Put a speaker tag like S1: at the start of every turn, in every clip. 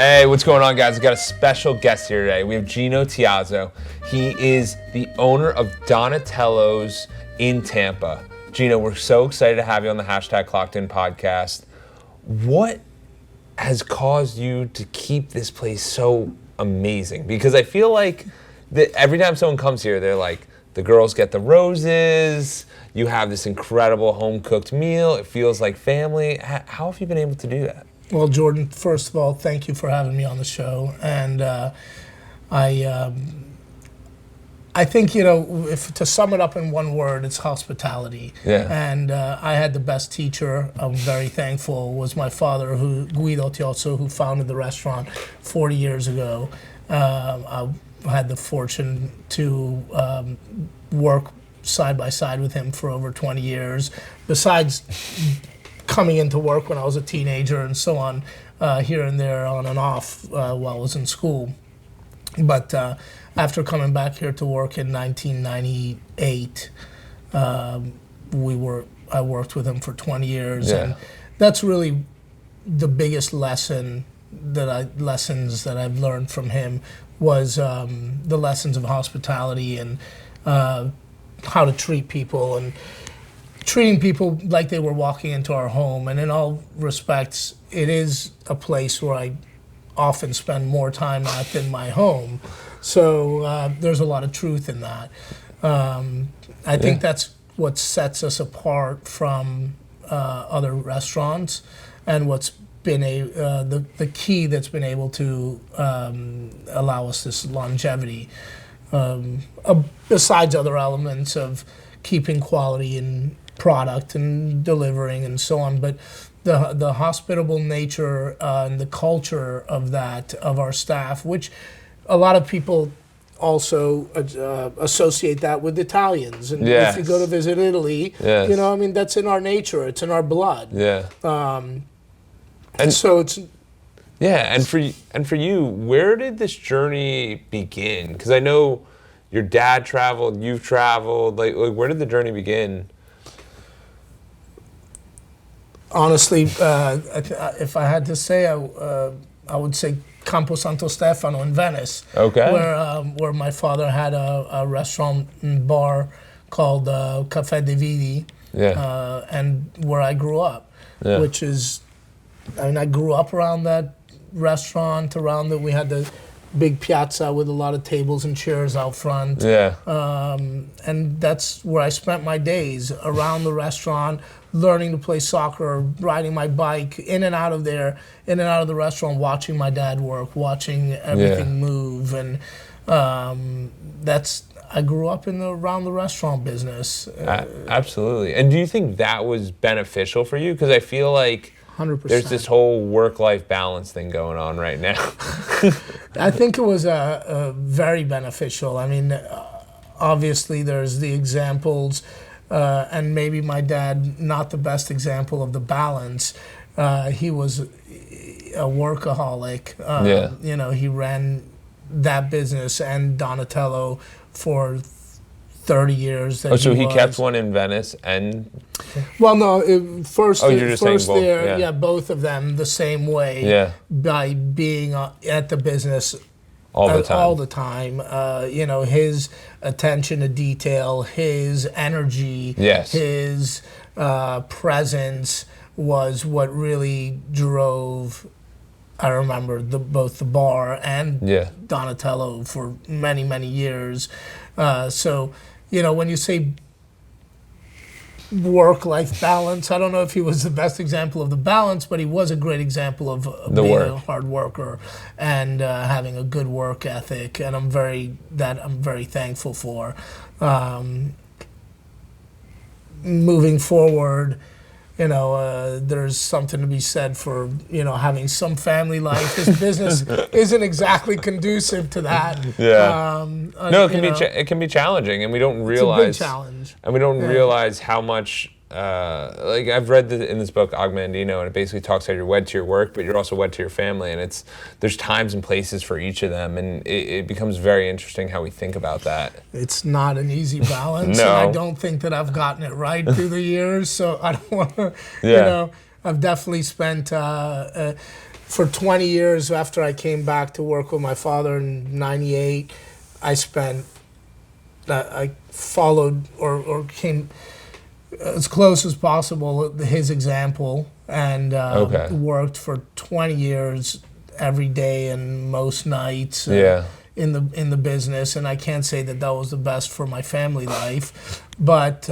S1: Hey, what's going on, guys? We've got a special guest here today. We have Gino Tiazzo. He is the owner of Donatello's in Tampa. Gino, we're so excited to have you on the #Clockedin podcast. What has caused you to keep this place so amazing? Because I feel like that every time someone comes here, they're like, the girls get the roses, you have this incredible home-cooked meal, it feels like family. How have you been able to do that?
S2: Well, Jordan, first of all, thank you for having me on the show. And I think, if to sum it up in one word, it's hospitality.
S1: Yeah.
S2: And I had the best teacher. I'm very thankful. Was my father, Guido, who founded the restaurant 40 years ago. I had the fortune to work side by side with him for over 20 years. Besides coming into work when I was a teenager and so on, here and there, on and off, while I was in school. But after coming back here to work in 1998, I worked with him for 20 years, and that's really the biggest lessons that I've learned from him was the lessons of hospitality and how to treat people and treating people like they were walking into our home. And in all respects, it is a place where I often spend more time at than my home. So there's a lot of truth in that. I think that's what sets us apart from other restaurants, and what's been the key that's been able to allow us this longevity. Besides other elements of keeping quality in product and delivering and so on, but the hospitable nature and the culture of our staff, which a lot of people also associate that with Italians. And if you go to visit Italy, that's in our nature, it's in our blood.
S1: Yeah.
S2: And so it's
S1: and for you, where did this journey begin? Because I know your dad traveled, you've traveled. Like where did the journey begin?
S2: Honestly, if I had to say, I would say Campo Santo Stefano in Venice, where my father had a restaurant and bar called Caffè dei Vidi, and where I grew up, which is, I grew up around that restaurant, we had the big piazza with a lot of tables and chairs out front. And that's where I spent my days, around the restaurant, learning to play soccer, riding my bike, in and out of the restaurant, watching my dad work, watching everything move. And I grew up around the restaurant business.
S1: Absolutely. And do you think that was beneficial for you? Because I feel like
S2: 100%.
S1: There's this whole work-life balance thing going on right now.
S2: I think it was very beneficial. I mean, obviously there's the examples, and maybe my dad, not the best example of the balance. He was a workaholic. He ran that business and Donatello for 30 years.
S1: So he kept one in Venice and...
S2: Well, no, first
S1: there,
S2: both of them the same way, by being at the business all the time. His attention to detail, his energy, his presence was what really drove, I remember, both the bar and Donatello for many, many years. So, when you say work-life balance, I don't know if he was the best example of the balance, but he was a great example of being a hard worker and having a good work ethic, and I'm very thankful for. Moving forward, there's something to be said for, having some family life. This business isn't exactly conducive to that.
S1: It can be challenging, and we don't realize.
S2: It's a big challenge.
S1: And we don't realize how much. I've read in this book Ogmandino, and it basically talks how you're wed to your work, but you're also wed to your family, and there's times and places for each of them, and it becomes very interesting how we think about that.
S2: It's not an easy balance,
S1: No.
S2: and I don't think that I've gotten it right through the years, so I don't want to, I've definitely spent for 20 years after I came back to work with my father in '98, I followed or came as close as possible his example, and worked for 20 years every day and most nights in the business. And I can't say that was the best for my family life, but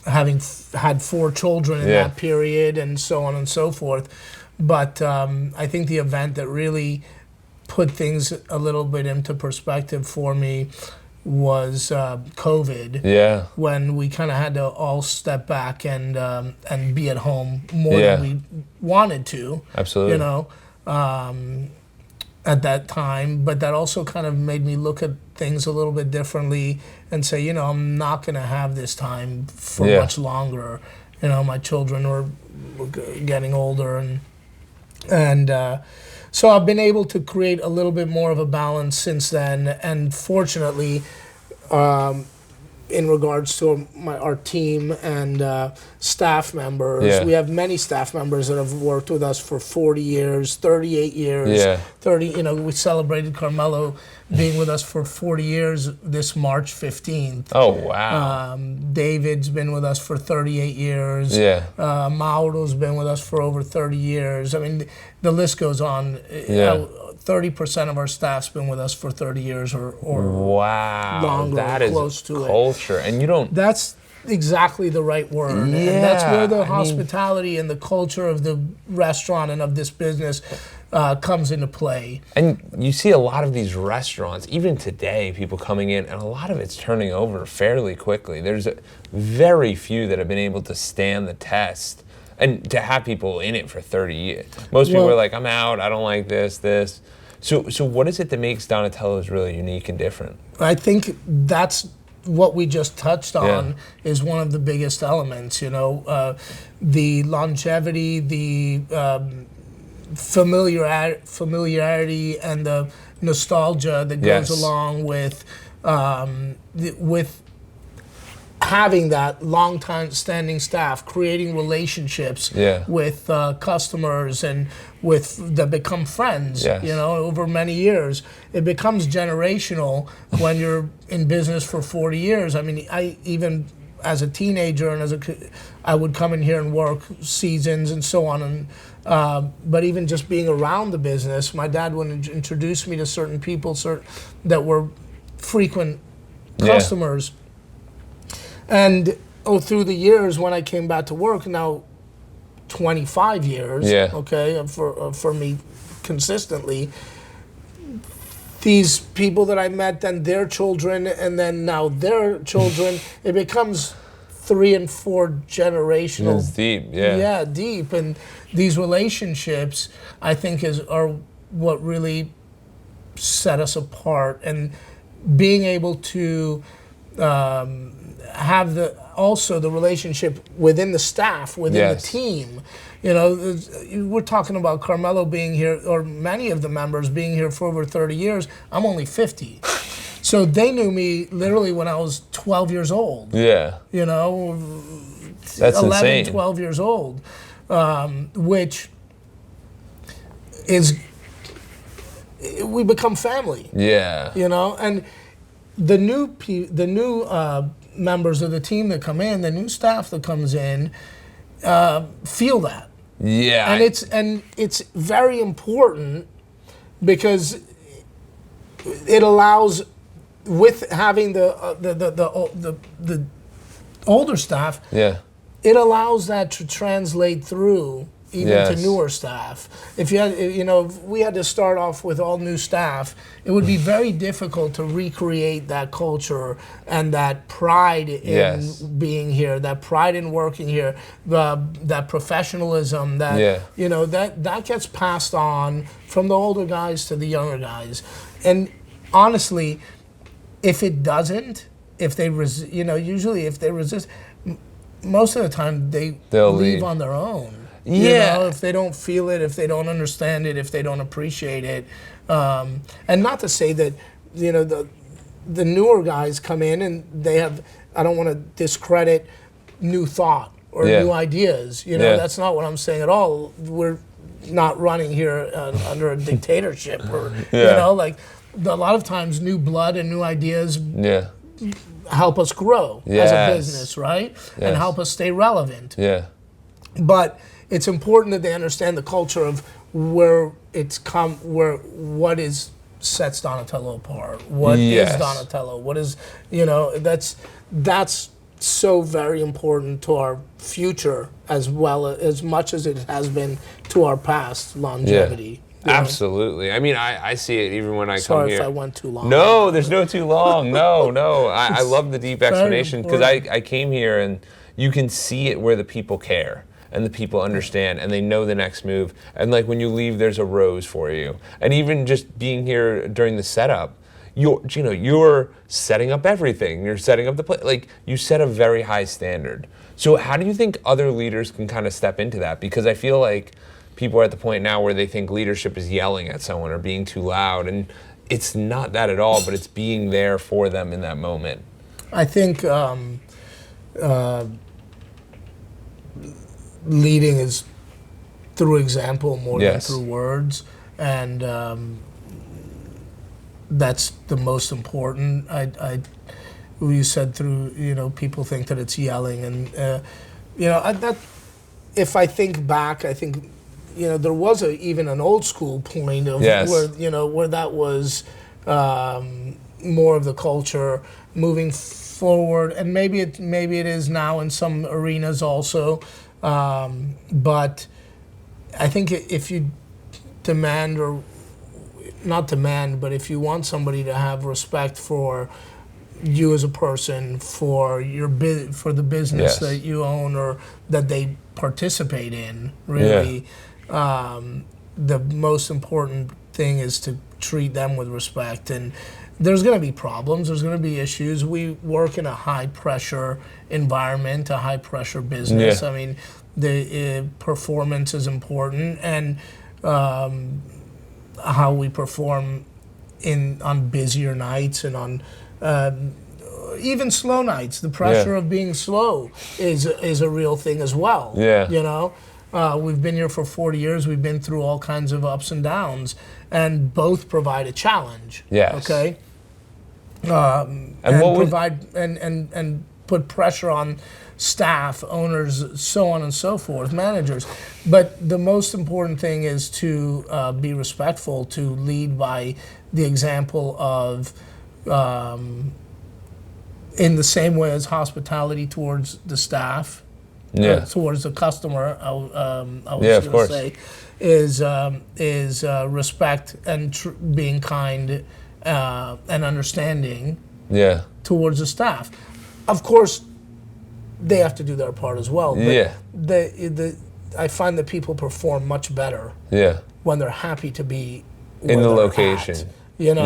S2: having had 4 children in that period and so on and so forth. But I think the event that really put things a little bit into perspective for me was COVID. Yeah. When we kind of had to all step back and be at home more than we wanted to.
S1: Absolutely.
S2: You know, at that time, but that also kind of made me look at things a little bit differently and say, you know, I'm not going to have this time for much longer. You know, my children were getting older, and so I've been able to create a little bit more of a balance since then. And fortunately, in regards to our team and staff members, we have many staff members that have worked with us for 40 years, 38 years, 30. You know, we celebrated Carmelo being with us for 40 years this March 15th.
S1: Oh, wow.
S2: David's been with us for 38 years. Yeah. Mauro's been with us for over 30 years. I mean, the list goes on. 30% of our staff's been with us for 30 years or longer,
S1: that is
S2: close to
S1: culture.
S2: it.
S1: And you don't...
S2: That's exactly the right word.
S1: Yeah,
S2: and that's where the hospitality and the culture of the restaurant and of this business comes into play.
S1: And you see a lot of these restaurants, even today, people coming in, and a lot of it's turning over fairly quickly. There's very few that have been able to stand the test. And to have people in it for 30 years. Most people are like, I'm out, I don't like this. So what is it that makes Donatello's really unique and different?
S2: I think that's what we just touched on is one of the biggest elements, you know, the longevity, the familiarity and the nostalgia that goes along with having that long time standing staff, creating relationships with customers and that become friends, you know, over many years. It becomes generational when you're in business for 40 years. I mean, I even as a teenager and I would come in here and work seasons and so on. And but even just being around the business, my dad would introduce me to certain people that were frequent customers. And through the years, when I came back to work, now 25 years, for me consistently, these people that I met, then their children, and then now their children, it becomes 3 and 4 generational.
S1: It's deep,
S2: deep. And these relationships, I think, are what really set us apart. And being able to have the relationship within the staff, within the team. You know, we're talking about Carmelo being here, or many of the members being here for over 30 years. I'm only 50. So they knew me literally when I was 12 years old. Yeah. You know,
S1: that's
S2: 11,
S1: insane.
S2: 12 years old, which is, we become family. Yeah. You know, and the new members of the team that come in, the new staff that comes in, feel that. Yeah. And it's very important because it allows, with having the older staff, it allows that to translate through even to newer staff. If we had to start off with all new staff, it would be very difficult to recreate that culture and that pride in being here, that pride in working here, that professionalism, that that gets passed on from the older guys to the younger guys. And honestly, if it doesn't, if they usually if they resist, most of the time they'll leave on their own. You know, if they don't feel it, if they don't understand it, if they don't appreciate it. And not to say that, you know, the newer guys come in and they have, I don't want to discredit new thought or new ideas. You know, that's not what I'm saying at all. not running here under a dictatorship, or like a lot of times new blood and new ideas help us grow as a business, right? And help us stay relevant.
S1: Yeah.
S2: But it's important that they understand the culture of where it's what sets Donatello apart. What is Donatello? What is, that's so very important to our future as much as it has been to our past longevity.
S1: Absolutely. I mean, I see it even when I come here.
S2: Sorry if I went too long.
S1: No, there's no too long. No. I love the deep explanation because I came here and you can see it where the people care and the people understand and they know the next move. And like when you leave, there's a rose for you. And even just being here during the setup, you're setting up everything. You're setting up the play. Like you set a very high standard. So how do you think other leaders can kind of step into that? Because I feel like people are at the point now where they think leadership is yelling at someone or being too loud, and it's not that at all, but it's being there for them in that moment.
S2: I think leading is through example more than through words, and that's the most important. You said through, people think that it's yelling, and if I think back, I think there was even an old school point of where that was more of the culture moving forward, and maybe it is now in some arenas also, but I think if you demand or not demand, but if you want somebody to have respect for you as a person, for the business that you own or that they participate in, really. The most important thing is to treat them with respect, and there's going to be problems, there's going to be issues. We work in a high pressure environment, a high pressure business. I mean, the performance is important, and how we perform on busier nights and on even slow nights. The pressure of being slow is a real thing as well. We've been here for 40 years. We've been through all kinds of ups and downs, and both provide a challenge. Okay. And put pressure on staff, owners, so on and so forth, managers. But the most important thing is to be respectful, to lead by the example of, in the same way as hospitality towards the staff. Towards the customer, I was going to say, is respect and being kind and understanding towards the staff. Of course, they have to do their part as well. But I find that people perform much better when they're happy to be
S1: in the location.
S2: And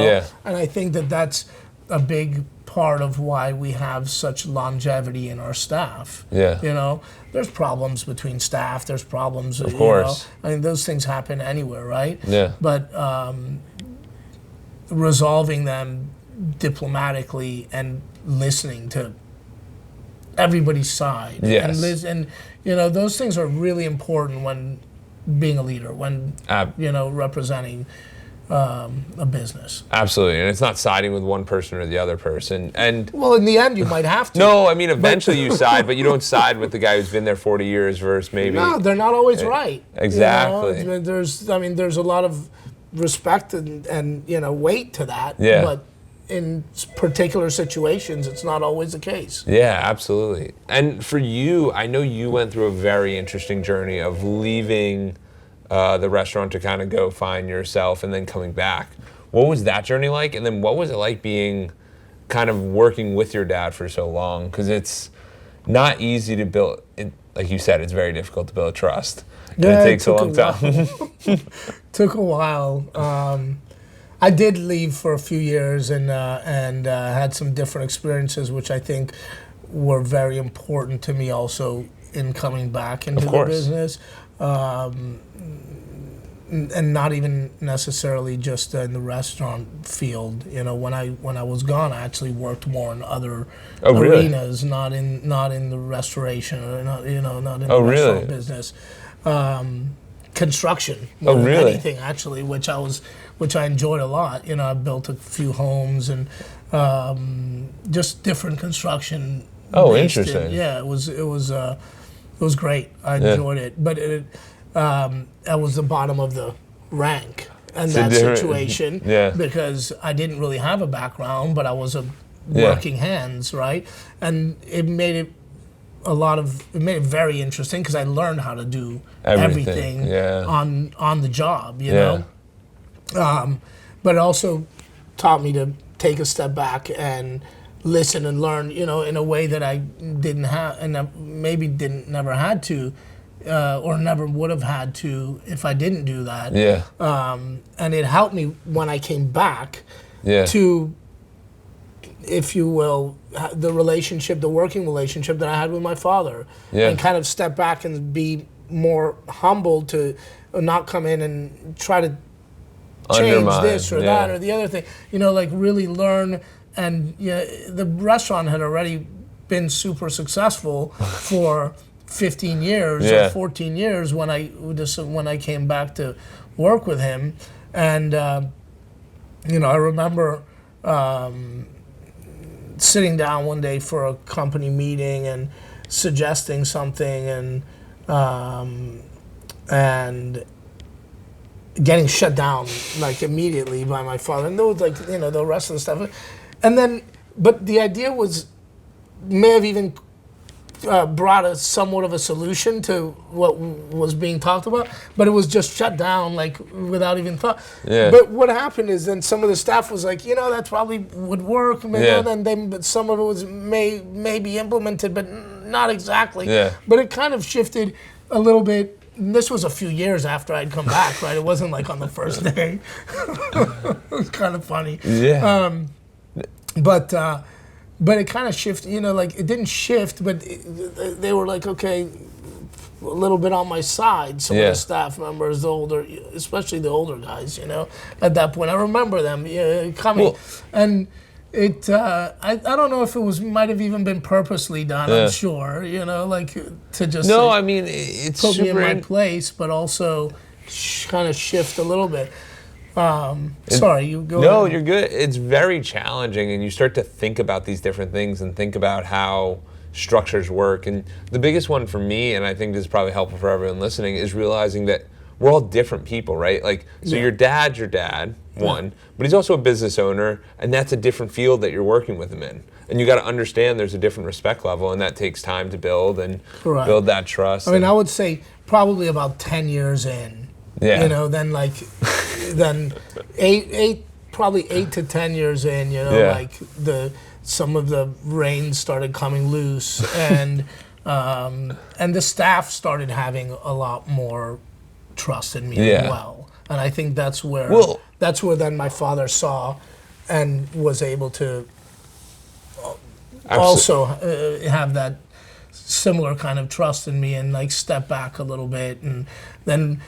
S2: I think that that's a big part of why we have such longevity in our staff. There's problems between staff. There's problems. Of course. I mean, those things happen anywhere, right? But resolving them diplomatically and listening to everybody's side. And those things are really important when being a leader, when representing a business.
S1: Absolutely, and it's not siding with one person or the other person. And
S2: well, in the end, you might have to.
S1: No, I mean, eventually you side, but you don't side with the guy who's been there 40 years versus maybe.
S2: No, they're not always right.
S1: Exactly.
S2: There's a lot of respect and weight to that. But in particular situations, it's not always the case.
S1: Yeah, absolutely. And for you, I know you went through a very interesting journey of leaving the restaurant to kind of go find yourself and then coming back. What was that journey like? And then what was it like being kind of working with your dad for so long? Because it's not easy to build, like you said, it's very difficult to build trust.
S2: Yeah,
S1: it takes a long time.
S2: Took a while. I did leave for a few years and had some different experiences, which I think were very important to me also in coming back into the business. And not even necessarily just in the restaurant field. When I was gone, I actually worked more in other arenas, not in the restoration or not in the restaurant business. construction more
S1: Oh,
S2: than
S1: really?
S2: anything, actually, which I enjoyed a lot. You know, I built a few homes and just different construction.
S1: Oh,
S2: based in-
S1: interesting.
S2: yeah, it was great. I enjoyed it, but I was the bottom of the rank in that
S1: different-
S2: situation
S1: Yeah.
S2: because I didn't really have a background, but I was a
S1: Yeah.
S2: working hands, right? And it made it very interesting because I learned how to do everything
S1: Yeah.
S2: on the job, you
S1: Yeah.
S2: know. But it also taught me to take a step back and listen and learn, you know, in a way that I didn't have, and I maybe never had to, or never would have had to if I didn't do that.
S1: Yeah.
S2: And it helped me when I came back
S1: Yeah.
S2: to, if you will, the working relationship that I had with my father,
S1: Yeah.
S2: and kind of step back and be more humble to not come in and try to change
S1: Undermine,
S2: this or
S1: yeah.
S2: that or the other thing. You know, like really learn. And yeah, the restaurant had already been super successful for 15 years
S1: Yeah.
S2: or 14 years when I came back to work with him, and you know, I remember sitting down one day for a company meeting and suggesting something, and getting shut down like immediately by my father, and there was like, you know, the rest of the stuff, and then, but the idea may have even brought a somewhat of a solution to what was being talked about, but it was just shut down like without even thought.
S1: Yeah.
S2: But what happened is then some of the staff was like, you know, that probably would work. You know, but some of it may be implemented, but not exactly.
S1: Yeah.
S2: But it kind of shifted a little bit. And this was a few years after I'd come back, right? It wasn't like on the first day. It was kind of funny.
S1: Yeah.
S2: But it kind of shifted, you know, like it didn't shift, but they were like, okay, a little bit on my side. Some of the staff members, especially the older guys, you know, at that point. I remember them coming.
S1: Well,
S2: and it, I don't know if it might have even been purposely done, I'm sure, you know, like to just
S1: No, I mean, it's
S2: put me in
S1: super
S2: my place, but also kind of shift a little bit. Sorry, you go
S1: No,
S2: ahead.
S1: you're good. It's very challenging, and you start to think about these different things and think about how structures work. And the biggest one for me, and I think this is probably helpful for everyone listening, is realizing that we're all different people, right? Like, so your dad's your dad, one, but he's also a business owner, and that's a different field that you're working with him in. And you got to understand there's a different respect level, and that takes time to build and build that trust.
S2: I mean, I would say probably about 10 years in, you know, then probably 8 to 10 years in, you know, like some of the reins started coming loose, and the staff started having a lot more trust in me as well. And I think that's where then my father saw and was able to also have that similar kind of trust in me and like step back a little bit. And then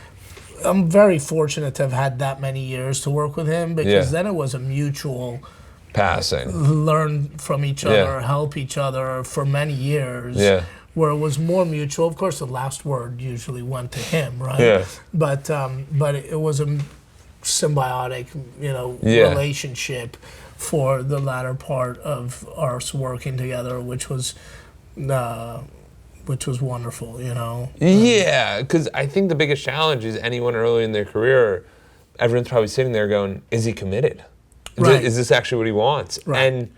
S2: I'm very fortunate to have had that many years to work with him, because then it was a mutual
S1: passing,
S2: learn from each other, help each other for many years. Where it was more mutual. Of course, the last word usually went to him, right? But it was a symbiotic, you know, relationship for the latter part of us working together, which was wonderful, you know.
S1: Yeah, because I think the biggest challenge is anyone early in their career, everyone's probably sitting there going, "Is he committed? Is this actually what he wants?" And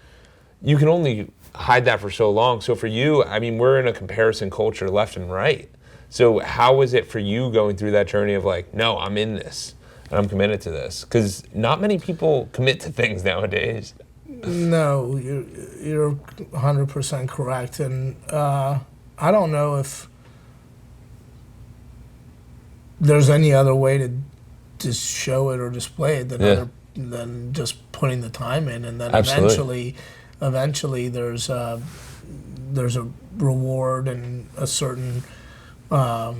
S1: you can only hide that for so long. So for you, I mean, we're in a comparison culture left and right. So how was it for you going through that journey of like, no, I'm in this and I'm committed to this? Because not many people commit to things nowadays.
S2: No, you're 100% correct. And I don't know if there's any other way to just show it or display it than just putting the time in, and then eventually there's a reward and a certain.
S1: But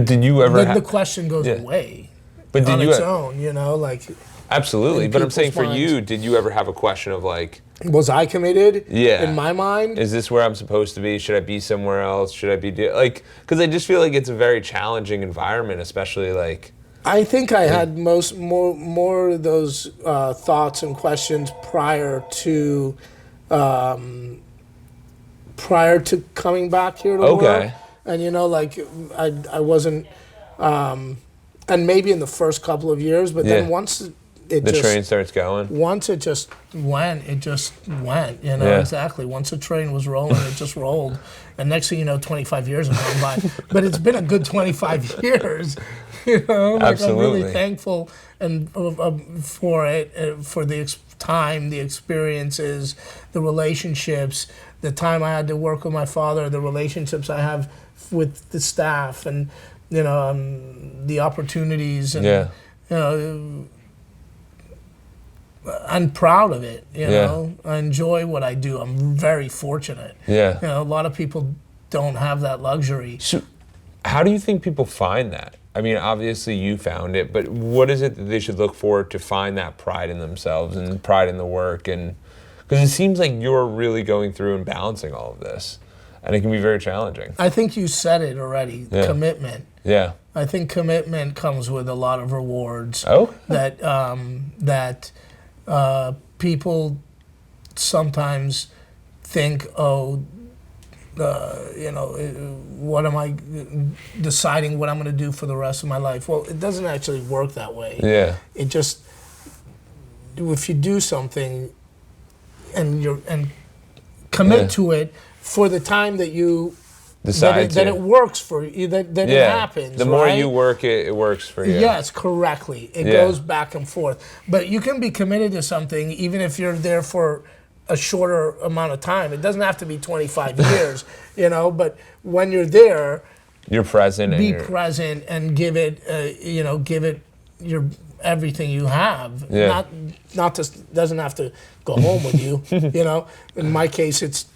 S1: did you ever?
S2: The question goes away.
S1: But
S2: on its own, you know, like.
S1: Absolutely, but I'm saying for
S2: minds.
S1: you, did you ever have a question of like,
S2: Was I committed?
S1: Yeah.
S2: In my mind?
S1: Is this where I'm supposed to be? Should I be somewhere else? Should I be like? Because I just feel like it's a very challenging environment, especially like.
S2: I think I had more of those thoughts and questions prior to coming back here to work. And like I wasn't, and maybe in the first couple of years, but then once the
S1: train starts going.
S2: Once it just went. Exactly. Once the train was rolling, it just rolled. And next thing you know, 25 years have gone by. But it's been a good 25 years.
S1: Absolutely.
S2: I'm really thankful and for it, for the time, the experiences, the relationships, the time I had to work with my father, the relationships I have with the staff, and the opportunities, and I'm proud of it. I enjoy what I do. I'm very fortunate. A lot of people don't have that luxury.
S1: So, how do you think people find that? I mean, obviously you found it, but what is it that they should look for to find that pride in themselves and pride in the work? And because it seems like you're really going through and balancing all of this, and it can be very challenging.
S2: I think you said it already. Commitment.
S1: Yeah.
S2: I think commitment comes with a lot of rewards. That people sometimes think, what am I deciding what I'm going to do for the rest of my life? Well, it doesn't actually work that way. It just, if you do something and commit to it for the time that you decide that it works for you, that it happens.
S1: The more you work it works for you.
S2: Yes, correctly. It goes back and forth. But you can be committed to something even if you're there for a shorter amount of time. It doesn't have to be 25 years, but when you're there,
S1: you're present.
S2: Be present and give it your everything you have. Not just doesn't have to go home with you, In my case, it's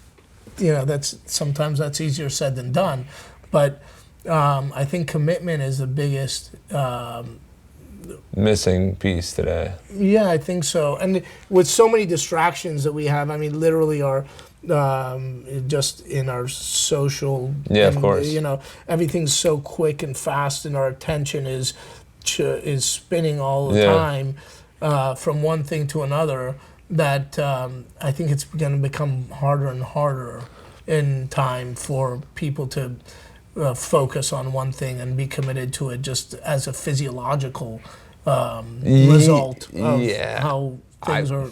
S2: sometimes that's easier said than done, but I think commitment is the biggest
S1: missing piece today.
S2: Yeah, I think so. And with so many distractions that we have, I mean, literally our just in our social.
S1: Of course.
S2: Everything's so quick and fast, and our attention is spinning all the time from one thing to another. That I think it's going to become harder and harder in time for people to focus on one thing and be committed to it just as a physiological result of how things are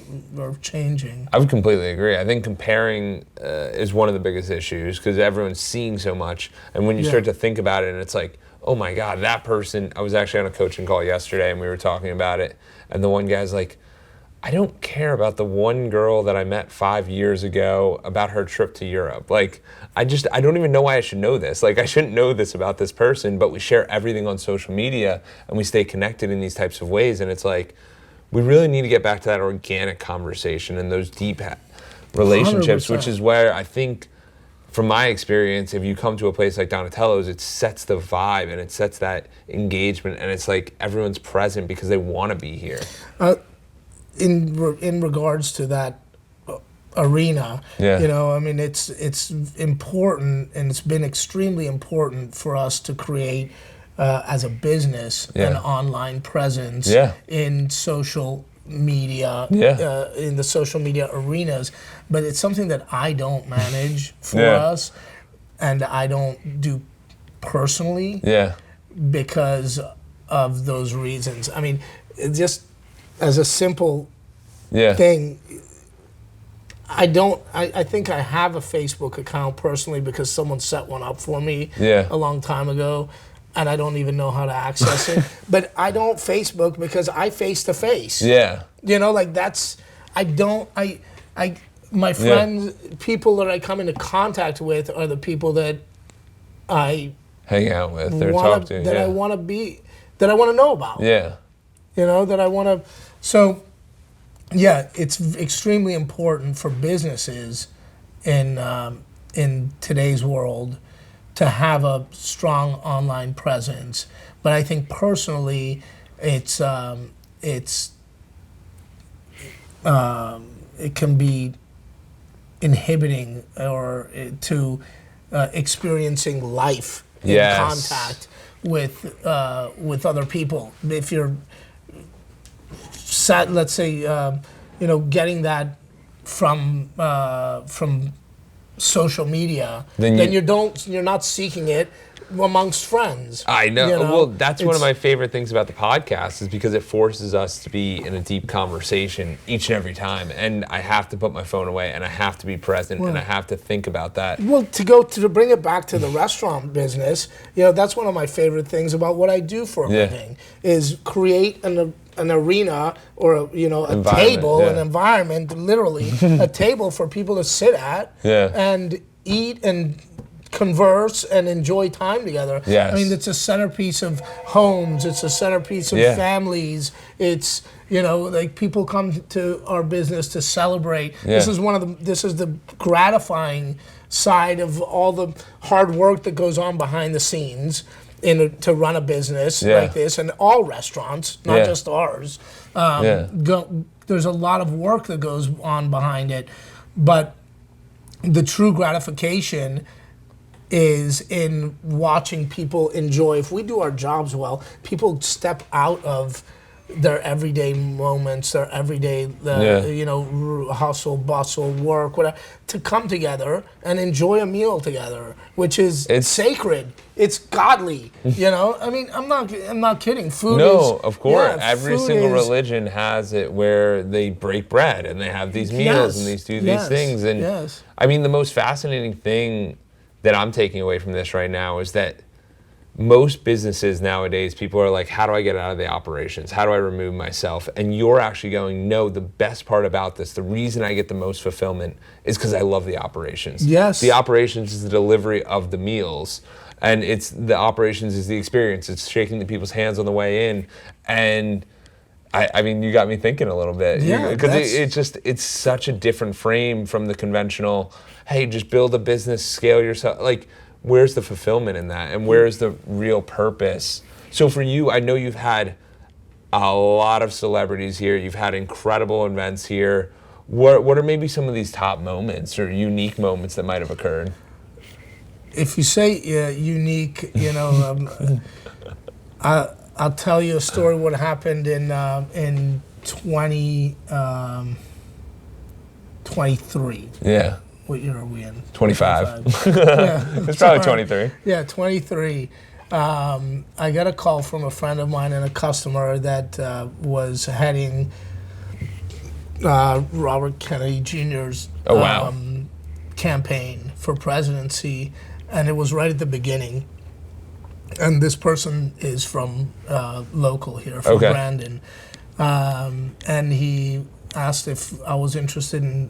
S2: changing.
S1: I would completely agree. I think comparing is one of the biggest issues because everyone's seeing so much. And when you start to think about it, and it's like, oh my God, that person, I was actually on a coaching call yesterday and we were talking about it. And the one guy's like, I don't care about the one girl that I met 5 years ago about her trip to Europe. Like, I don't even know why I should know this. Like, I shouldn't know this about this person, but we share everything on social media and we stay connected in these types of ways. And it's like, we really need to get back to that organic conversation and those deep relationships, 100%. Which is where I think, from my experience, if you come to a place like Donatello's, it sets the vibe and it sets that engagement, and it's like everyone's present because they want to be here.
S2: In regards to that arena, I mean, it's important, and it's been extremely important for us to create as a business an online presence in social media, in the social media arenas. But it's something that I don't manage for us, and I don't do personally because of those reasons. I mean, it just as a simple thing, I think I have a Facebook account personally because someone set one up for me a long time ago, and I don't even know how to access it. But I don't Facebook because I face to face. My friends, people that I come into contact with are the people that I
S1: hang out with or talk to.
S2: That I want to be, that I want to know about. That I want to. So, it's extremely important for businesses in today's world to have a strong online presence. But I think personally, it can be inhibiting or to experiencing life in
S1: Yes.
S2: contact with other people. If you're let's say, getting that from social media, then you're not seeking it amongst friends.
S1: I know. Well, that's one of my favorite things about the podcast is because it forces us to be in a deep conversation each and every time. And I have to put my phone away and I have to be present and I have to think about that.
S2: Well, to bring it back to the restaurant business, that's one of my favorite things about what I do for a living is create an arena or a table, an environment, literally a table for people to sit at and eat and converse and enjoy time together.
S1: Yes.
S2: I mean, it's a centerpiece of homes. It's a centerpiece of families. It's like people come to our business to celebrate. This is this is the gratifying side of all the hard work that goes on behind the scenes to run a business like this, and all restaurants, not just ours. There's a lot of work that goes on behind it, but the true gratification is in watching people enjoy. If we do our jobs well, people step out of their everyday moments, their everyday, hustle, bustle, work, whatever, to come together and enjoy a meal together, which is sacred. It's godly. I mean, I'm not kidding. Food is.
S1: Of course. Every single religion has it where they break bread and they have these meals and these things. And I mean, the most fascinating thing that I'm taking away from this right now is that most businesses nowadays, people are like, how do I get out of the operations? How do I remove myself? And you're actually going, no, the best part about this, the reason I get the most fulfillment is because I love the operations.
S2: Yes.
S1: The operations is the delivery of the meals. And the operations is the experience. It's shaking the people's hands on the way in. And I mean, you got me thinking a little bit. Because it's such a different frame from the conventional, hey, just build a business, scale yourself. Like, where's the fulfillment in that? And where's the real purpose? So for you, I know you've had a lot of celebrities here. You've had incredible events here. What are maybe some of these top moments or unique moments that might have occurred?
S2: If you say unique, I'll tell you a story what happened in 2023.
S1: Yeah.
S2: What year are we in?
S1: 25. It's probably 23.
S2: Yeah, 23. I got a call from a friend of mine and a customer that was heading Robert Kennedy Jr.'s campaign for presidency, and it was right at the beginning. And this person is from local here, from Brandon. And he asked if I was interested in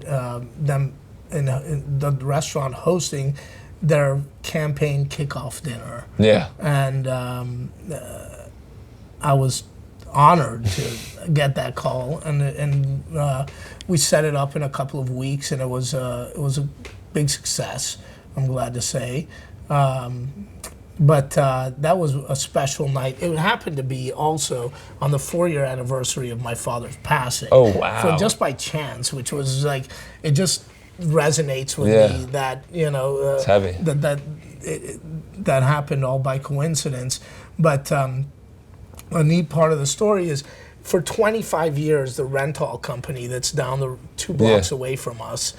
S2: them in the restaurant hosting their campaign kickoff dinner. Yeah. And I was honored to get that call, and we set it up in a couple of weeks, and it was a big success, I'm glad to say. But that was a special night. It happened to be also on the 4-year anniversary of my father's passing.
S1: Oh, wow.
S2: So just by chance, which was like, it just resonates with me that,
S1: it's heavy.
S2: That happened all by coincidence. But a neat part of the story is, for 25 years, the rental company that's down the 2 blocks away from us,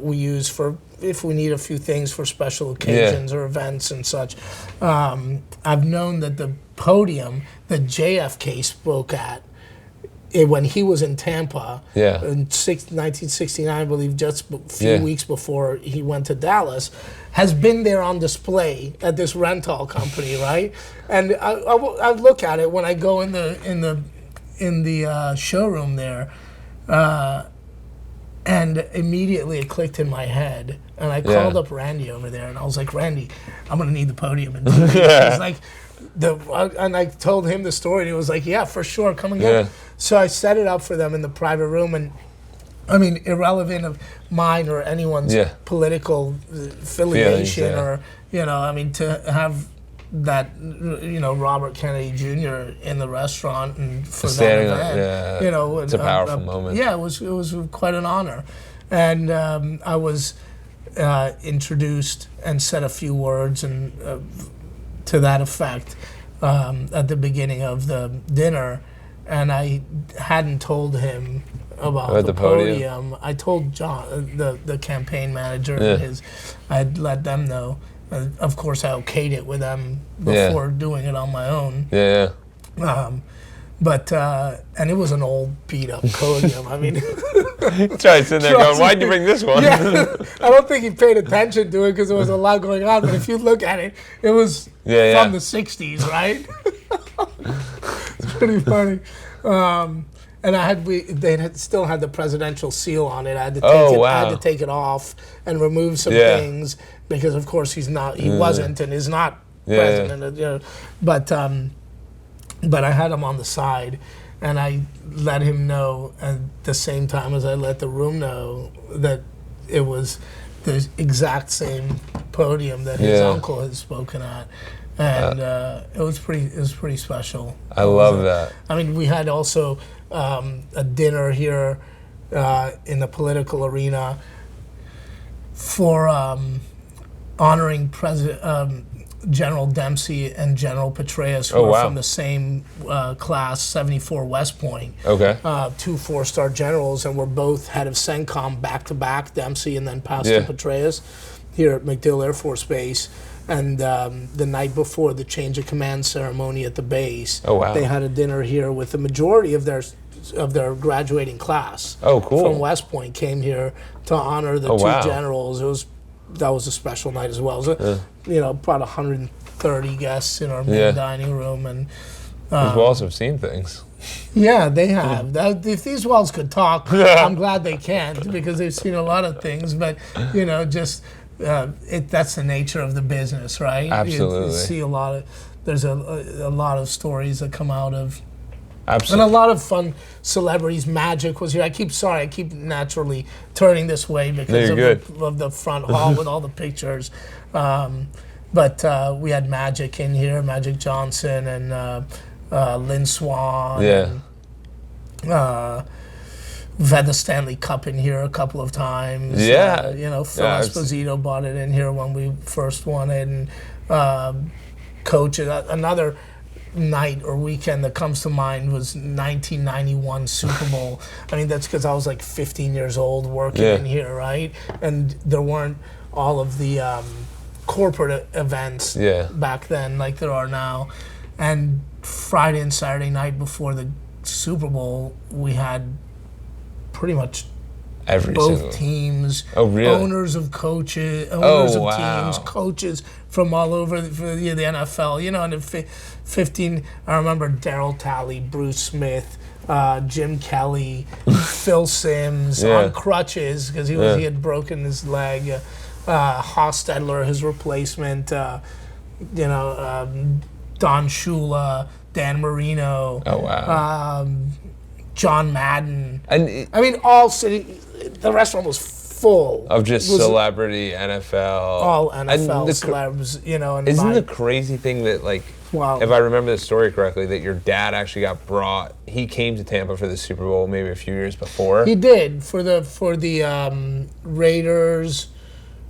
S2: we use for if we need a few things for special occasions or events and such. I've known that the podium that JFK spoke at when he was in Tampa in 1969, I believe, just a few weeks before he went to Dallas, has been there on display at this rental company, right? And I look at it when I go in the showroom there, and immediately it clicked in my head, and I called up Randy over there, and I was like, Randy, I'm gonna need the podium. And he's like, and I told him the story, and he was like, yeah, for sure, come and get it. So I set it up for them in the private room, and I mean, irrelevant of mine or anyone's political affiliation, or I mean, to have that Robert Kennedy Jr. in the restaurant and for that event,
S1: it's a powerful moment.
S2: Yeah, it was quite an honor, And I was introduced and said a few words and to that effect at the beginning of the dinner, and I hadn't told him about the podium. I told John, the campaign manager, and I'd let them know. Of course, I okayed it with them before doing it on my own. But and it was an old beat up podium. I mean,
S1: Charlie's sitting there going, "Why'd you bring this one?"
S2: Yeah, I don't think he paid attention to it because there was a lot going on. But if you look at it, it was from the '60s, right? It's pretty funny. And they still had the presidential seal on it. I had to take I had to take it off and remove some things because, of course, he wasn't and is not president. You know, but I had him on the side, and I let him know at the same time as I let the room know that it was the exact same podium that his uncle had spoken at. And it was pretty special.
S1: I love that.
S2: I mean, we had also a dinner here in the political arena for honoring General Dempsey and General Petraeus, who were from the same class, 74 West Point.
S1: Okay.
S2: 2 4-star generals, and were both head of CENTCOM back-to-back, Dempsey and then Pastor Petraeus, here at MacDill Air Force Base. And the night before the change of command ceremony at the base, they had a dinner here with the majority of their graduating class.
S1: Oh, cool.
S2: From West Point came here to honor the two generals. That was a special night as well. It was, about 130 guests in our main dining room, and
S1: these walls have seen things.
S2: Yeah, they have. If these walls could talk, I'm glad they can't because they've seen a lot of things. But just. That's the nature of the business, right?
S1: Absolutely.
S2: You see there's a lot of stories that come out of,
S1: absolutely,
S2: and a lot of fun celebrities. Magic was here. I keep naturally turning this way because of the front hall with all the pictures. But we had Magic in here, Magic Johnson and Lynn Swan. And, we've had the Stanley Cup in here a couple of times. Phil Esposito bought it in here when we first won it. And Coach, another night or weekend that comes to mind was 1991 Super Bowl. I mean, that's because I was like 15 years old working in here, right? And there weren't all of the corporate events back then like there are now. And Friday and Saturday night before the Super Bowl, we had pretty much both teams, owners of coaches, teams, coaches from all over the NFL. And in 15, I remember Darryl Talley, Bruce Smith, Jim Kelly, Phil Simms on crutches because he had broken his leg. Hostetler, his replacement. Don Shula, Dan Marino. John Madden. And all city. The restaurant was full
S1: of just celebrity NFL.
S2: All NFL celebs, And
S1: isn't the crazy thing that, like, if I remember the story correctly, that your dad actually got brought? He came to Tampa for the Super Bowl maybe a few years before.
S2: He did for the Raiders.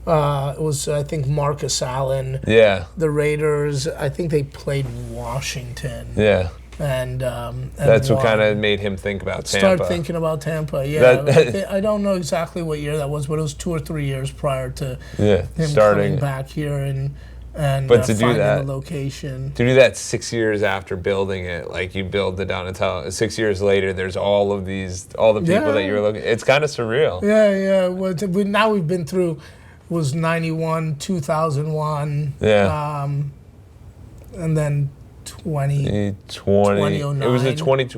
S2: It was, I think, Marcus Allen.
S1: Yeah.
S2: The Raiders. I think they played Washington.
S1: Yeah.
S2: And
S1: that's what kind of made him think about Tampa.
S2: Start thinking about Tampa, yeah. I don't know exactly what year that was, but it was 2 or 3 years prior to him coming back here and
S1: but to
S2: finding
S1: do that,
S2: the location.
S1: To do that 6 years after building it, like you build the Donatello, 6 years later, there's all the people that you were looking. It's kind of surreal.
S2: Yeah. Well, now we've been through. Was 91, 2001.
S1: Yeah.
S2: And then 2009.
S1: It was the 20.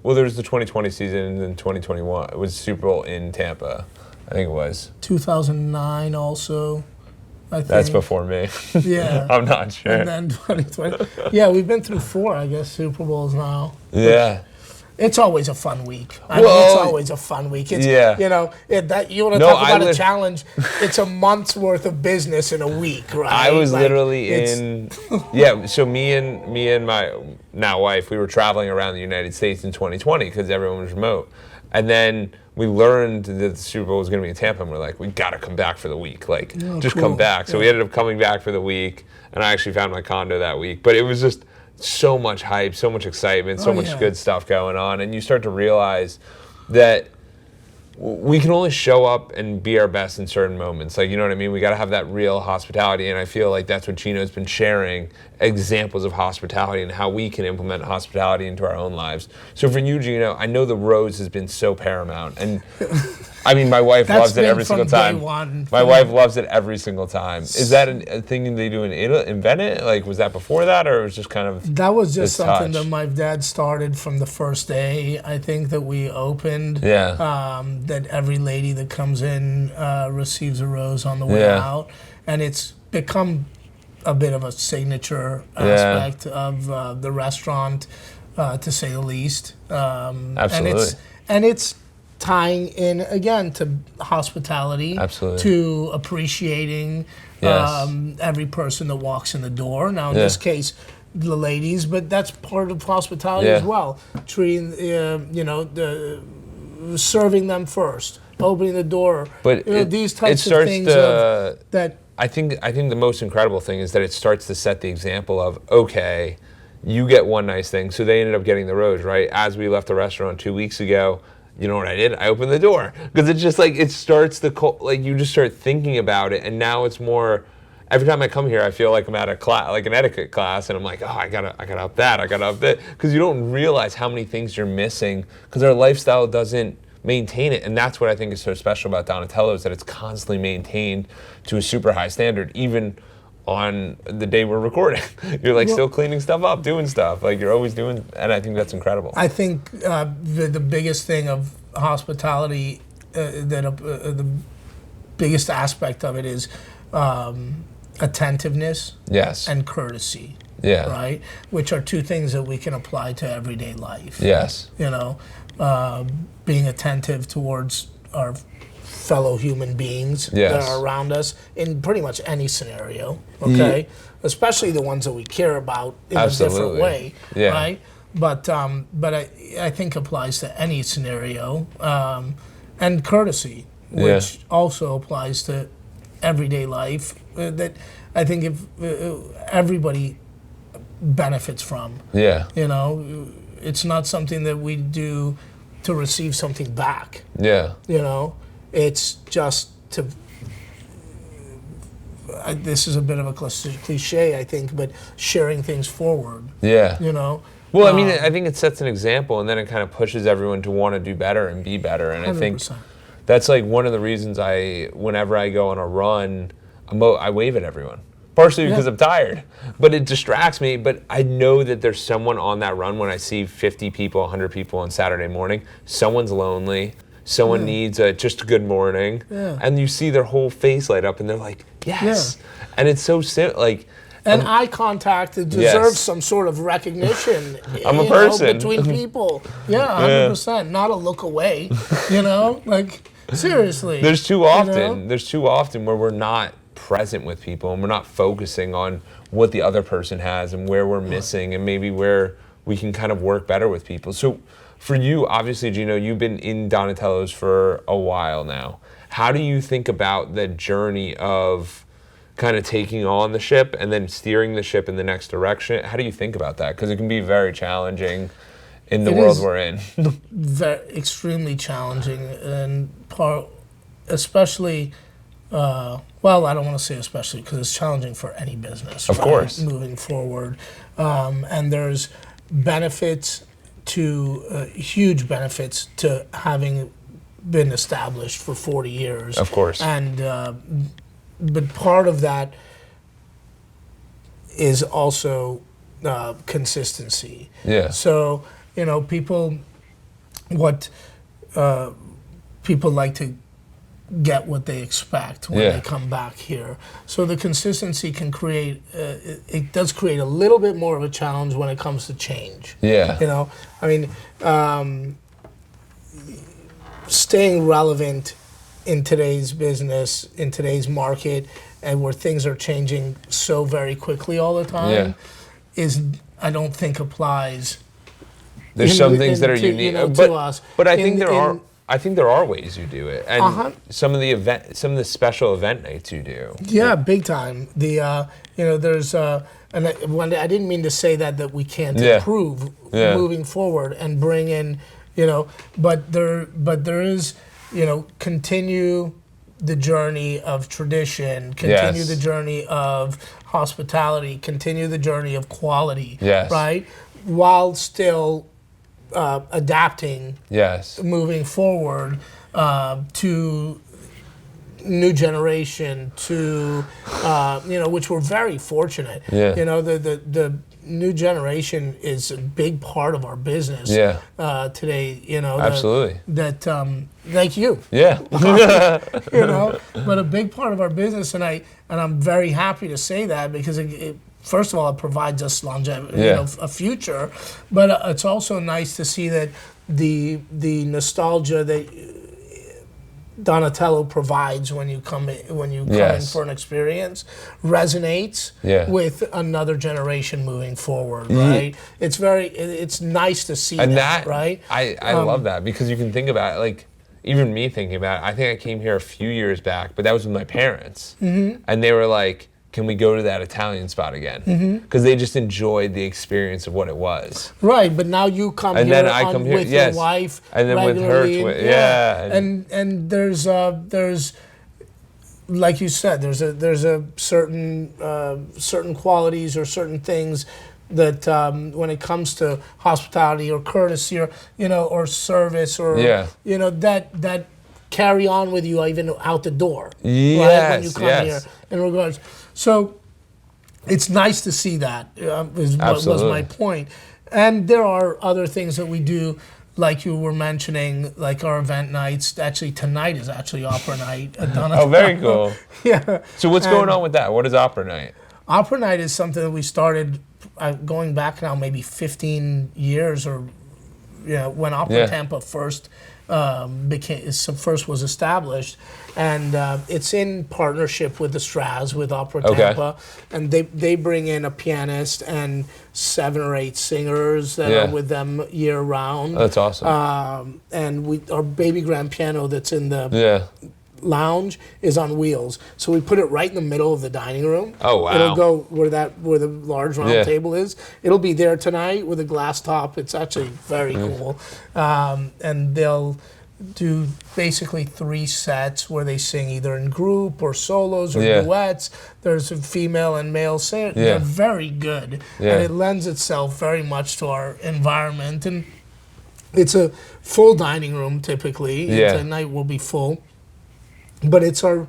S1: Well, there was the 2020 season and then 2021. It was Super Bowl in Tampa, I think it was.
S2: 2009 also, I think.
S1: That's before me.
S2: Yeah.
S1: I'm not sure.
S2: And then 2020. Yeah, we've been through 4, I guess, Super Bowls now.
S1: Yeah.
S2: It's always a fun week. It's always a fun week. It's, you want to talk about a challenge. It's a month's worth of business in a week, right?
S1: I was literally in. So me and my now wife, we were traveling around the United States in 2020 because everyone was remote. And then we learned that the Super Bowl was going to be in Tampa, and we're like, we got to come back for the week. Like, just come back. So we ended up coming back for the week, and I actually found my condo that week. But it was just so much hype, so much excitement, so much good stuff going on. And you start to realize that we can only show up and be our best in certain moments. Like, you know what I mean? We got to have that real hospitality, and I feel like that's what Gino's been sharing, examples of hospitality and how we can implement hospitality into our own lives. So for you, Gino, I know the rose has been so paramount, and I mean, my wife loves it every single time. My wife loves it every single time. Is that a thing they do in Italy, invent it? Like, was that before that, or it was just kind of
S2: That was just something that my dad started from the first day, I think, that we opened. That every lady that comes in receives a rose on the way out. And it's become a bit of a signature aspect of the restaurant, to say the least.
S1: Absolutely.
S2: And it's tying in, again, to hospitality, to appreciating every person that walks in the door. Now, in this case, the ladies, but that's part of hospitality as well. Treating, serving them first, opening the door. But these types of things that
S1: I think the most incredible thing is that it starts to set the example of, okay, you get one nice thing. So they ended up getting the rose, right? As we left the restaurant 2 weeks ago, you know what I did? I opened the door, because it's just like, it starts you just start thinking about it, and now it's more. Every time I come here, I feel like I'm at a class, like an etiquette class, and I'm like, oh, I gotta up that, I gotta up that, because you don't realize how many things you're missing, because our lifestyle doesn't maintain it, and that's what I think is so special about Donatello's, that it's constantly maintained to a super high standard, even on the day we're recording. You're like still cleaning stuff up, doing stuff, like you're always doing, and I think that's incredible.
S2: I think the biggest thing of hospitality, the biggest aspect of it is attentiveness and courtesy, right? Which are two things that we can apply to everyday life. You know, being attentive towards our fellow human beings that are around us in pretty much any scenario, okay? Especially the ones that we care about in a different way, right? But I think applies to any scenario, and courtesy, which also applies to everyday life, that I think if everybody benefits from. You know, it's not something that we do to receive something back. You know, it's just to. This is a bit of a cliche, I think, but sharing things forward. You know.
S1: Well, I mean, I think it sets an example, and then it kind of pushes everyone to want to do better and be better. And 100%. I think that's like one of the reasons whenever I go on a run, I wave at everyone. Partially because I'm tired, but it distracts me. But I know that there's someone on that run. When I see 50 people, 100 people on Saturday morning, someone's lonely. Someone needs just a good morning. And you see their whole face light up, and they're like, yes. And it's so simple. Like,
S2: and eye contact deserves some sort of recognition.
S1: I'm a person.
S2: Between people. 100%. Not a look away. You know, like seriously.
S1: There's too often. You know? There's too often where we're not present with people, and we're not focusing on what the other person has and where we're missing, and maybe where we can kind of work better with people. So for you, obviously, Gino, you've been in Donatello's for a while now. How do you think about the journey of kind of taking on the ship and then steering the ship in the next direction? How do you think about that? Because it can be very challenging in the world we're in.
S2: Extremely challenging, and especially, well, I don't want to say especially, because it's challenging for any business.
S1: Of course.
S2: Moving forward. And there's benefits to, huge benefits to having been established for 40 years.
S1: Of course.
S2: And, but part of that is also consistency. So, you know, people like to get what they expect when they come back here. So the consistency can create, it does create a little bit more of a challenge when it comes to change. You know, I mean, staying relevant in today's business, in today's market, and where things are changing so very quickly all the time, I don't think applies
S1: There's some things that are
S2: to,
S1: unique,
S2: to us.
S1: but I think there are ways you do it, and some of the special event nights you do.
S2: Yeah, big time. There's and I didn't mean to say that we can't improve moving forward and bring in, but there is, continue the journey of tradition, continue the journey of hospitality, continue the journey of quality, right? While still adapting, moving forward to new generation, to which we're very fortunate. The new generation is a big part of our business today.
S1: Absolutely.
S2: Like you.
S1: Yeah.
S2: But a big part of our business, and I'm very happy to say that, because first of all, it provides us longevity, a future, but it's also nice to see that the nostalgia that Donatello provides when you come in for an experience resonates with another generation moving forward, right? It's nice to see that, right?
S1: I love that, because you can think about it, like, even me thinking about it, I think I came here a few years back, but that was with my parents, and they were like, can we go to that Italian spot again? Because they just enjoyed the experience of what it was.
S2: Right, but now you come
S1: and
S2: here,
S1: then I come here
S2: with your wife,
S1: and then with her,
S2: and there's like you said, there's a certain qualities or certain things that when it comes to hospitality or courtesy or service or that carry on with you even out the door, right? When you come here, in regards. So it's nice to see that, was my point. And there are other things that we do, like you were mentioning, like our event nights. Actually, tonight is actually opera night at Donatello.
S1: Oh, very cool.
S2: Yeah.
S1: So what's going on with that? What is opera night?
S2: Opera night is something that we started going back now maybe 15 years, or when Opera Tampa first was established, and it's in partnership with the Straz, with Opera Tampa, and they bring in a pianist and 7 or 8 singers that are with them year round.
S1: That's awesome.
S2: And our baby grand piano that's in the lounge is on wheels, so we put it right in the middle of the dining room.
S1: Oh wow!
S2: It'll go where the large round table is. It'll be there tonight with a glass top. It's actually very cool, and they'll do basically 3 sets where they sing either in group or solos or duets. There's a female and male singer. They're very good, and it lends itself very much to our environment. And it's a full dining room typically. Tonight will be full. But it's our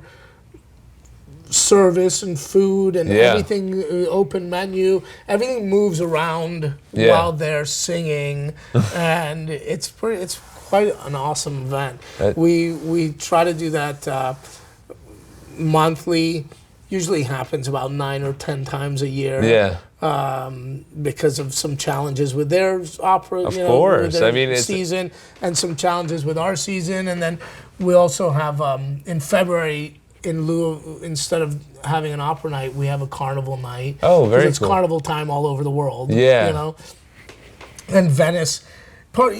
S2: service and food and everything, open menu, everything moves around while they're singing, and it's quite an awesome event. We try to do that monthly. Usually happens about 9 or 10 times a year. Because of some challenges with their opera,
S1: of course.
S2: I mean, season, and some challenges with our season, and then we also have in February, instead of having an opera night, we have a carnival night.
S1: Oh, very cool.
S2: It's carnival time all over the world. And Venice, part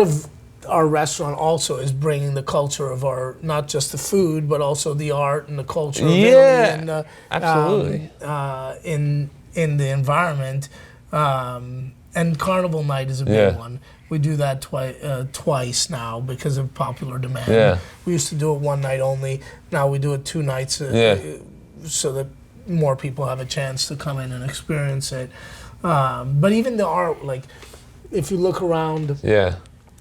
S2: of our restaurant also is bringing the culture of our, not just the food, but also the art and the culture of Italy, and
S1: absolutely,
S2: in the environment. And Carnival Night is a big one. We do that twice now because of popular demand. We used to do it one night only. Now we do it 2 nights so that more people have a chance to come in and experience it. But even the art, like if you look around,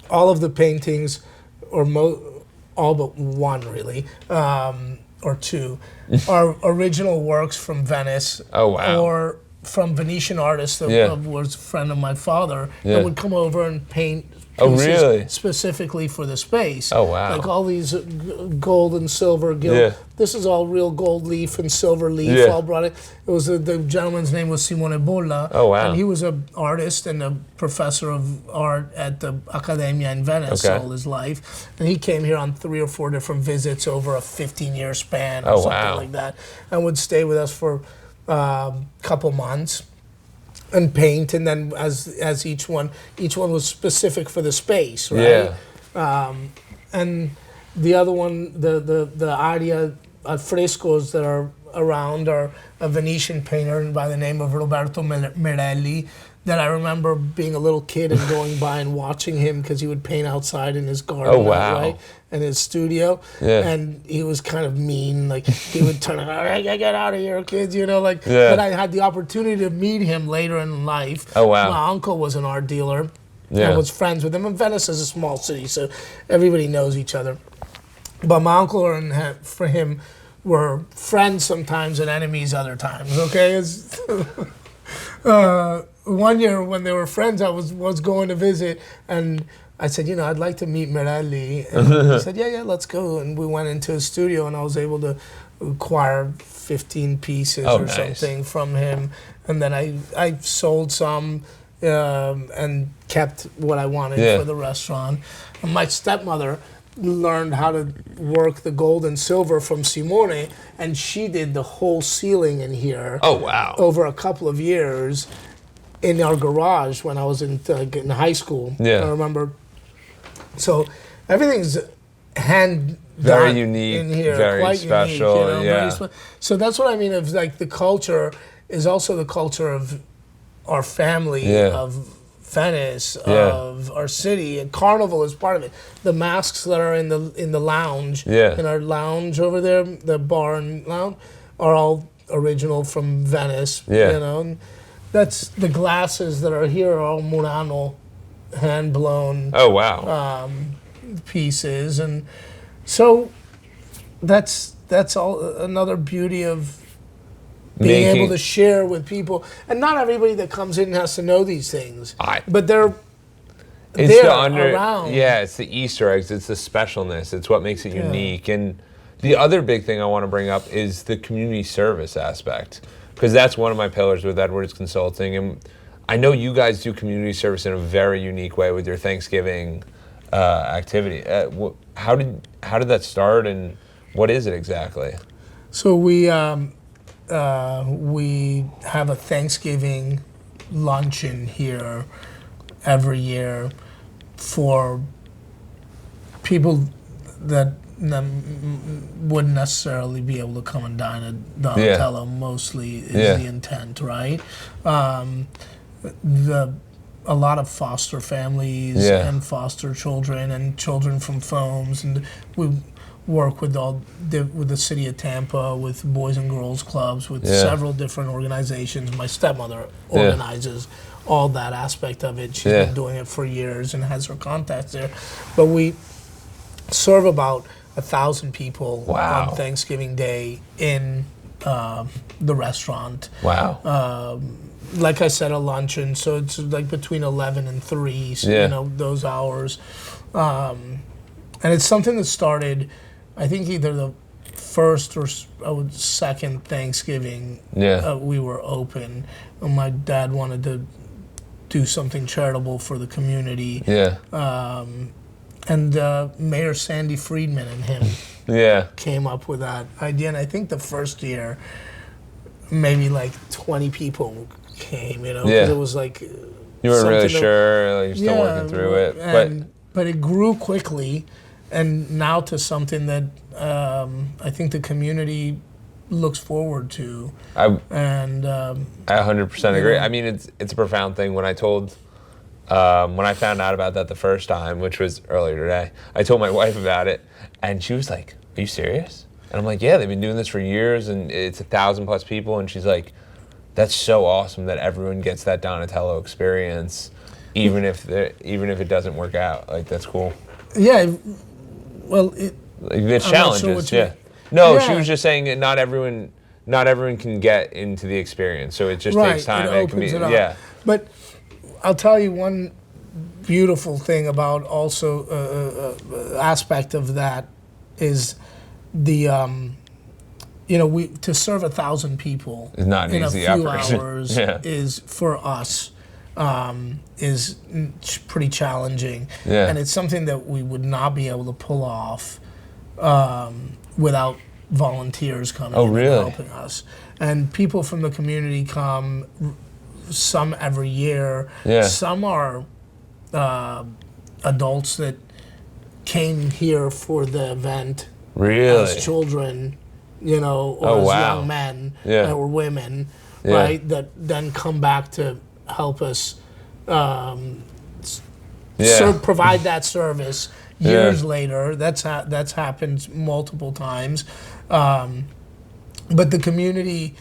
S2: all of the paintings, or all but one really, or 2, are original works from Venice.
S1: Oh wow!
S2: Or from Venetian artists that was a friend of my father that would come over and paint pieces specifically for the space.
S1: Oh wow!
S2: Like all these gold and silver gilt. This is all real gold leaf and silver leaf. All brought it. It was the gentleman's name was Simone Bolla.
S1: Oh wow!
S2: And he was an artist and a professor of art at the Accademia in Venice all his life. And he came here on 3 or 4 different visits over a 15-year span or something like that, and would stay with us for couple months, and paint, and then as each one was specific for the space, right? And the other one, the area frescoes that are around are a Venetian painter by the name of Roberto Merelli, that I remember being a little kid and going by and watching him because he would paint outside in his garden,
S1: Oh, wow.
S2: right, in his studio, and he was kind of mean, like he would turn around, "All right, get out of here, kids," you know, like. But I had the opportunity to meet him later in life.
S1: Oh, wow.
S2: My uncle was an art dealer. I was friends with him. And Venice is a small city, so everybody knows each other. But my uncle and for him were friends sometimes and enemies other times. Okay. One year when they were friends, I was going to visit, and I said, I'd like to meet Merelli. And he said, yeah, let's go. And we went into his studio, and I was able to acquire 15 pieces something from him. And then I sold some and kept what I wanted for the restaurant. And my stepmother learned how to work the gold and silver from Simone, and she did the whole ceiling in here.
S1: Oh, wow.
S2: Over a couple of years in our garage when I was in high school. I remember. So everything's hand
S1: very
S2: done
S1: unique,
S2: in here,
S1: very
S2: quite
S1: special.
S2: Unique, so that's what I mean of like the culture is also the culture of our family, of Venice, of our city, and Carnival is part of it. The masks that are in the lounge, in our lounge over there, the bar and lounge, are all original from Venice. And that's the glasses that are here are all Murano, hand blown.
S1: Oh, wow.
S2: Pieces, and so that's all another beauty of being able to share with people, and not everybody that comes in has to know these things. But they're around.
S1: Yeah, it's the Easter eggs. It's the specialness. It's what makes it unique. And the other big thing I want to bring up is the community service aspect, because that's one of my pillars with Edwards Consulting. And I know you guys do community service in a very unique way with your Thanksgiving activity. How did that start, and what is it exactly?
S2: So we have a Thanksgiving luncheon here every year for people that wouldn't necessarily be able to come and dine at Donatello. Mostly is the intent, right? A lot of foster families and foster children and children from foams, and we work with the city of Tampa, with Boys and Girls Clubs, with several different organizations. My stepmother organizes all that aspect of it. She's been doing it for years and has her contacts there. But we serve about 1,000 people on Thanksgiving Day in the restaurant.
S1: Wow.
S2: Like I said, a luncheon, so it's like between 11 and 3, so, those hours. And it's something that started, I think, either the first or second Thanksgiving we were open. And my dad wanted to do something charitable for the community. And Mayor Sandy Friedman and him came up with that idea. And I think the first year, maybe like 20 people came, because it was like...
S1: You weren't really sure, like, you're still working through it.
S2: But it grew quickly, and now to something that I think the community looks forward to. I
S1: 100% agree. I mean, it's a profound thing. When I found out about that the first time, which was earlier today, I told my wife about it, and she was like, "Are you serious?" And I'm like, "Yeah, they've been doing this for years, and it's 1,000+ people." And she's like, "That's so awesome that everyone gets that Donatello experience, even if it doesn't work out. Like, that's cool."
S2: Yeah, well,
S1: it's challenges. No, she was just saying that not everyone can get into the experience, so it just takes time.
S2: It opens it up. But I'll tell you one beautiful thing about also aspect of that is the to serve 1,000 people
S1: is not an easy operation.
S2: Hours is for us is pretty challenging, and it's something that we would not be able to pull off without volunteers coming and helping us. And people from the community come some every year.
S1: Yeah.
S2: Some are adults that came here for the event
S1: Really?
S2: as children, you know, or
S1: Oh,
S2: as
S1: wow.
S2: young men
S1: Yeah.
S2: or women,
S1: Yeah.
S2: right? That then come back to help us provide that service years later. That's happened multiple times, but the community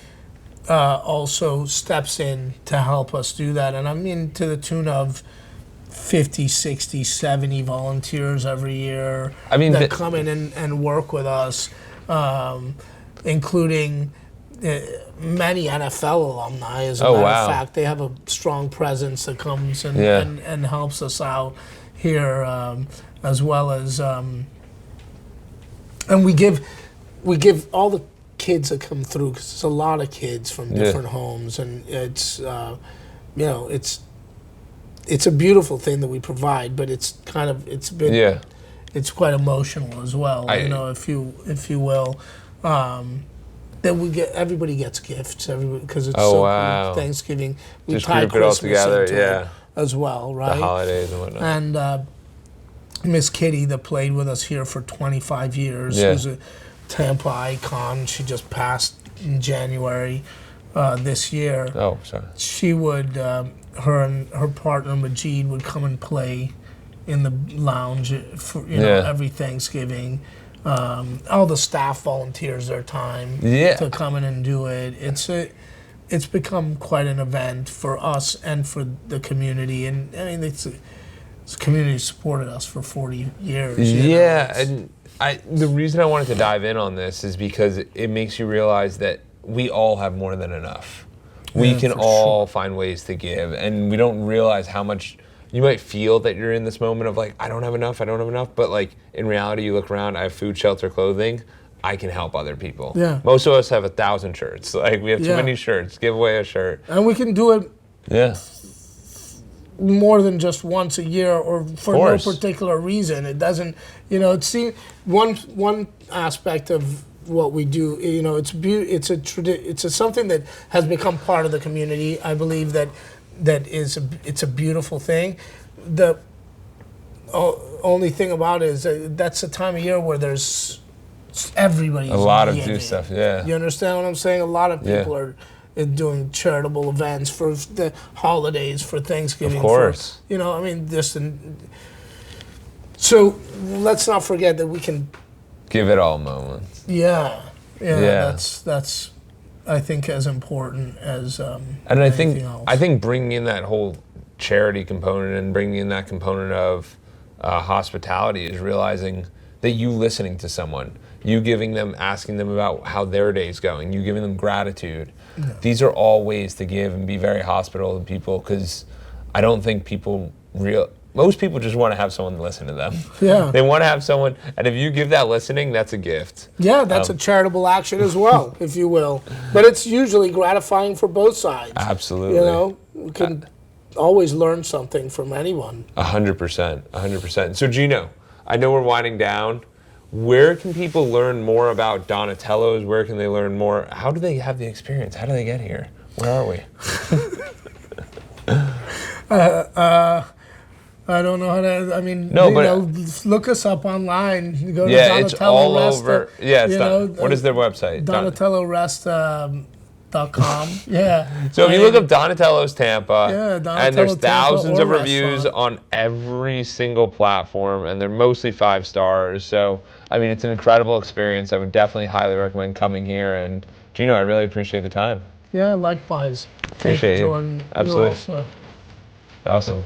S2: also steps in to help us do that, and I mean to the tune of 50, 60, 70 volunteers every year that come in and work with us, including many NFL alumni. As a matter of fact, they have a strong presence that comes and helps us out here, as well as, and we give all the kids that come through, because it's a lot of kids from different homes, and it's it's a beautiful thing that we provide, but it's quite emotional as well, if you will. That everybody gets gifts, because it's Thanksgiving. We
S1: just
S2: tie
S1: group it all
S2: Christmas
S1: together,
S2: into it as well, right?
S1: The holidays and whatnot.
S2: And Miss Kitty, that played with us here for 25 years, who's a Tampa icon. She just passed in January this year.
S1: Oh, sorry.
S2: She would, her and her partner Majid would come and play in the lounge for every Thanksgiving. All the staff volunteers their time to come in and do it. It's become quite an event for us and for the community, and I mean this community supported us for 40 years.
S1: And the reason I wanted to dive in on this is because it makes you realize that we all have more than enough. We can all find ways to give, and we don't realize how much. You might feel that you're in this moment of like, I don't have enough, but like in reality, you look around, I have food, shelter, clothing, I can help other people.
S2: Yeah.
S1: Most of us have 1,000 shirts. Like we have too many shirts, give away a shirt.
S2: And we can do it more than just once a year or for no particular reason. It doesn't, it's one aspect of what we do, it's something that has become part of the community. I believe it's a beautiful thing. The only thing about it is that's the time of year where there's everybody's
S1: a lot of do stuff.
S2: You understand what I'm saying? A lot of people are doing charitable events for the holidays, for Thanksgiving.
S1: Of course.
S2: So let's not forget that we can
S1: give it all moments.
S2: That's I think as important as
S1: and
S2: anything else.
S1: I think bringing in that whole charity component and bringing in that component of hospitality is realizing that you listening to someone, you giving them, asking them about how their day's going, you giving them gratitude. These are all ways to give and be very hospitable to people, because I don't think most people just want to have someone listen to them. They want to have someone, and if you give that listening, that's a gift.
S2: That's a charitable action as well, if you will. But it's usually gratifying for both sides.
S1: Absolutely.
S2: We can always learn something from anyone.
S1: 100%. So Gino, I know we're winding down. Where can people learn more about Donatello's? Where can they learn more? How do they have the experience? How do they get here? Where are we?
S2: I don't know how to. Look us up online. You go to
S1: Donatello
S2: Donatello
S1: it's all
S2: Rest,
S1: over. What is their website?
S2: DonatelloRest.com.
S1: So if you look up Donatello's Tampa, and there's thousands of
S2: Tampa
S1: reviews on every single platform, and they're mostly 5 stars. So it's an incredible experience. I would definitely highly recommend coming here. And Gino, I really appreciate the time.
S2: Yeah, likewise.
S1: Appreciate you.
S2: Jordan,
S1: Absolutely. Awesome.